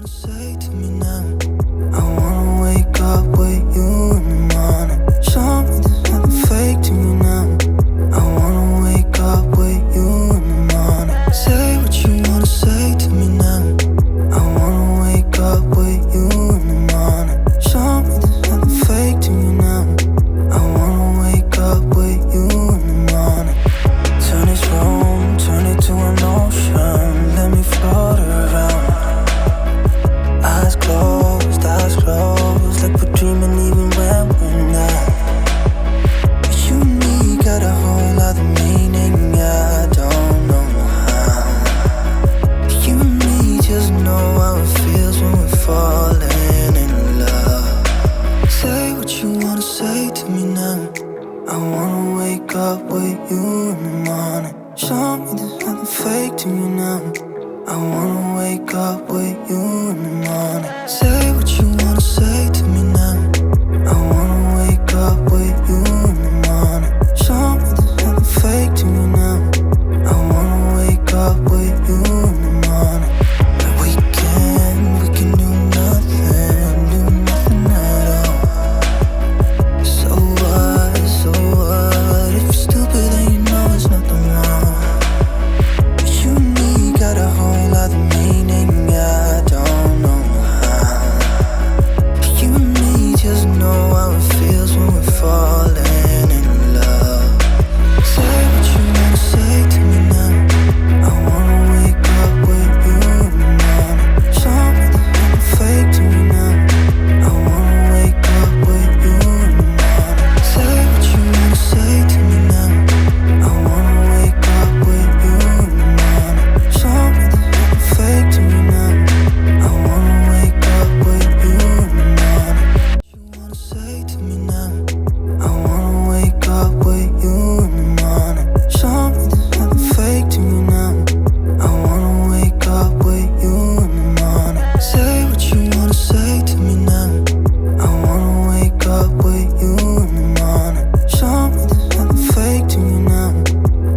wanna say to me now? I wanna wake up with you in the morning. Show me there's nothing fake to me now. I wanna wake up with you in the morning. Say what you wanna say to me now. I wanna wake up with you in the morning. Show me there's nothing fake to me now. I wanna wake up with you in the morning. Turn this room, turn it to an ocean. Let me float around. Eyes closed, like we're dreaming even when we're not. But you and me got a whole other meaning, I don't know how. But you and me just know how it feels when we're falling in love. Say what you wanna say to me now. I wanna wake up with you in the morning. Show me there's nothing fake to me now. I wanna wake up with you in the morning. Say what you wanna say to me now. I wanna wake up with you in the morning. Show me there's nothing fake to me now. I wanna wake up with you in the morning. But we can do nothing at all. So what, if you're stupid then you know there's nothing wrong. But you and me got a whole other meaning, I don't know how. But you and me just know how it feels when we're falling in love. Say what you wanna say to me now. I wanna wake up with you in the morning. Show me there's nothing fake to me now. I wanna wake up with you in the morning. Say what you wanna say to me now. I wanna wake up with you in the morning. Show me there's nothing fake to me now. I wanna wake up with you in the morning. What you wanna say to me now? I wanna wake up with you in the morning. Show me there's nothing fake to me now. I wanna wake up with you in the morning. Say what you wanna say to me now. I wanna wake up with you in the morning. Show me there's nothing fake to me now.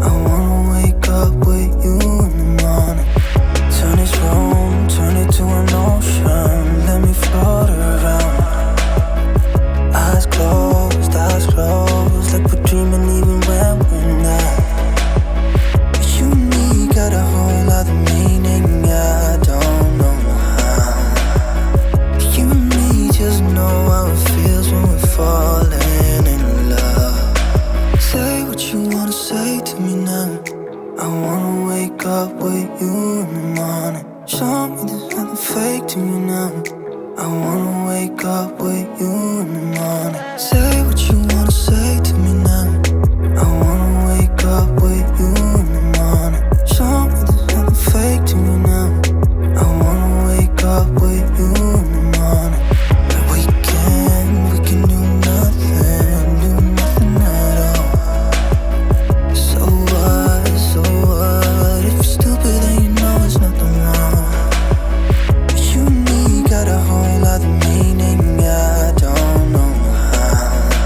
I wanna wake up with you in the morning. Turn this room, turn it to an ocean. Let me float around. Eyes closed, like we're dreaming even when we're not. But you and me got a whole other meaning, I don't know how. But you and me just know how it feels when we're falling in love. Say what you wanna say to me now. I wanna wake up with you in the morning. Show me there's nothing fake to me now. I wanna wake up with you in the morning. Say what you wanna say to me now. I wanna wake up with you in the morning. Show me there's nothing fake to me now. I wanna wake up with you in the morning. But we can do nothing at all. So what, if you're stupid then you know there's nothing wrong. But you and me got a whole other meaning, I don't know how.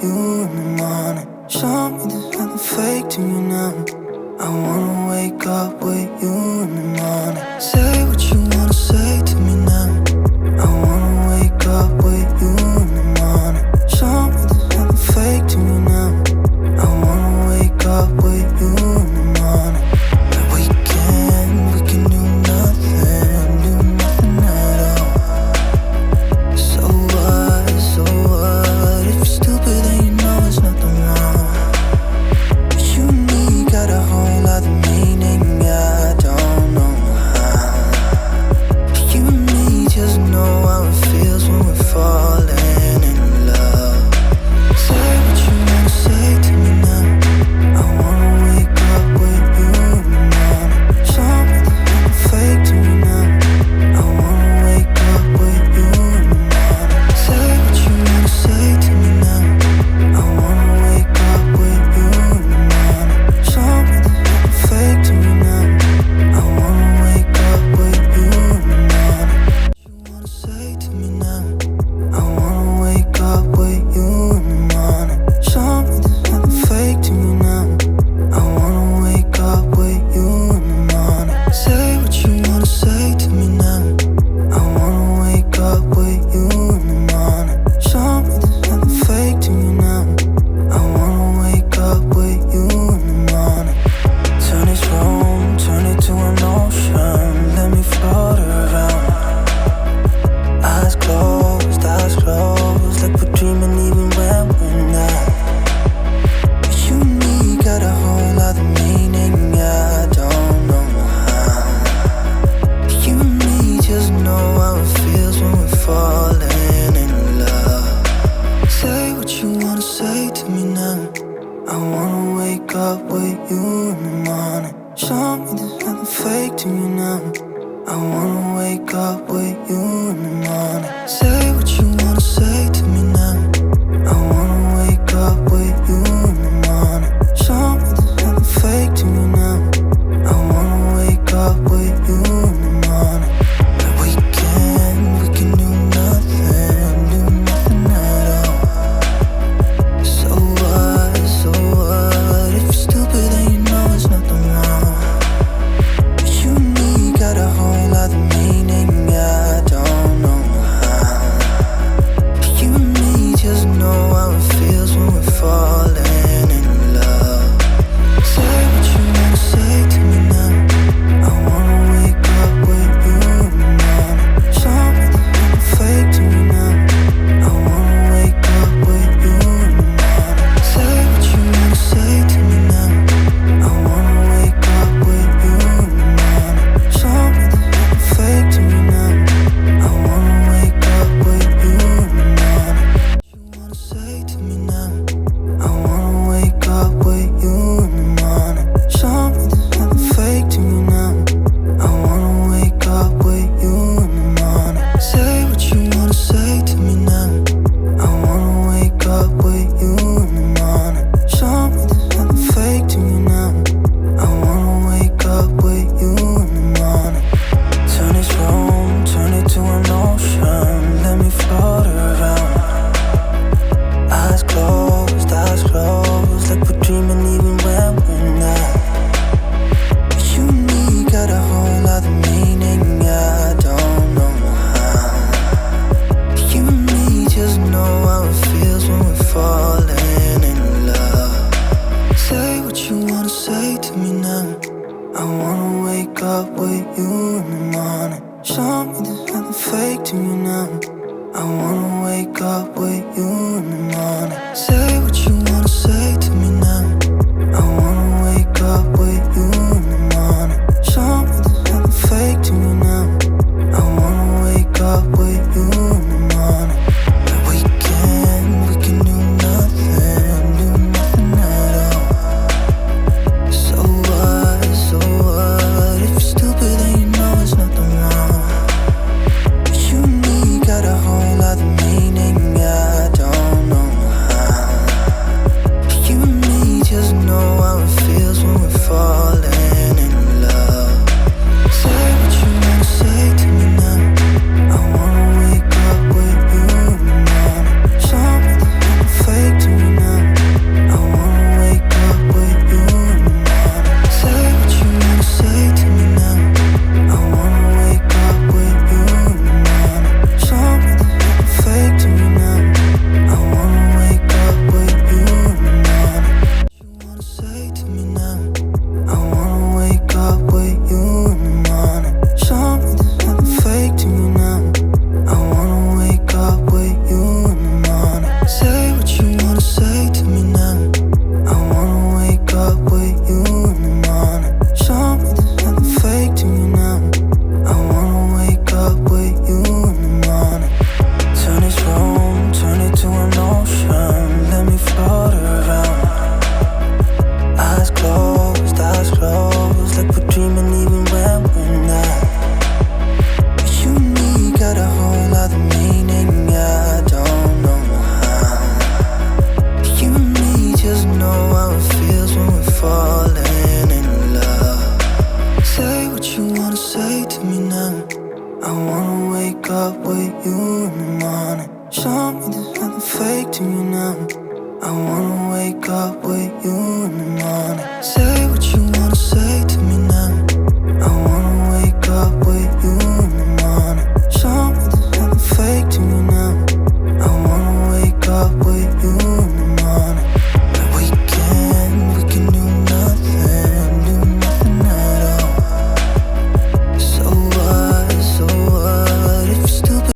you in the morning. Show me there's nothing fake to you now. I wanna wake up with you in the morning. Say what you wanna say to me now. I wanna wake up with you in the morning. Show me there's nothing fake to you now. I wanna wake up with you in the morning. We can do nothing at all. So what? If you're stupid then you know it's nothing wrong. But you and me got a whole other meaning, I don't know how. But you and me just know how it feels when we're falling in love. Say what you wanna say to me now. I wanna wake up with you in the morning. Show me there's nothing fake to me now. I wanna wake up with you in the morning. Say what you wanna say to me now. I wanna wake up with you in the morning. Show me there's nothing fake to me now. I wanna wake up with you in the morning. What you wanna say to me now. I wanna wake up with you in the morning. Show me there's nothing fake to me now. I wanna wake up with you in the morning. Say what you wanna say to me now. I wanna wake up with you in the morning. Show me there's nothing fake to me now. I wanna wake up with you in the morning. Turn this room, turn it to an ocean. Let me float around. Eyes closed, like we're dreaming even when we're not. But you and me got a whole other meaning, I don't know how. But you and me just know how it feels when we're falling in love. Say what you wanna say to me now. I wanna wake up with you in the morning. Show me there's nothing fake to me now. I wanna wake up with you in the morning. Say what you wanna say to me now. I wanna wake up with you in the morning. Show me there's nothing fake to me now. I wanna wake up with you in the morning. We can do nothing at all. So what? If you're stupid then you know it's nothing wrong. But you and me got a whole other meaning, I don't know how. But you and me just know how it feels when we're falling in love. Say what you wanna say to me now. I wanna wake up with you in the morning. Show me there's nothing fake to me now. I wanna wake up with you in the morning. Say what you wanna say to me now. I wanna wake up with you in the morning. Show me there's nothing fake to me now. I wanna wake up with you in the morning. What you wanna say to me now. I wanna wake up with you in the morning. Show me there's nothing fake to me now. I wanna wake up with you in the morning. Say what you wanna say to me now. I wanna wake up with you in the morning. Show me there's nothing fake to me now. I wanna wake up with you in the morning. Turn this room, turn it to an ocean. Let me float around. Eyes closed, like we're dreaming even when we're not. But you and me got a whole other meaning, I don't know how. But you and me just know how it feels when we're falling in love. Say what you wanna say to me now. I wanna wake up with you in the morning. Show me there's nothing fake to me now. I wanna wake up with you in the morning. Say what you wanna say to me now. I wanna wake up with you in the morning. Show me there's nothing fake to me now. I wanna wake up with you in the morning. We can do nothing at all. So what? If you're stupid then you know it's nothing wrong. But you and me got a whole other meaning, I don't know how. But you and me just know how it what you wanna say to me now. I wanna wake up with you in the morning. Show me there's nothing fake to me now. I wanna wake up with you in the morning.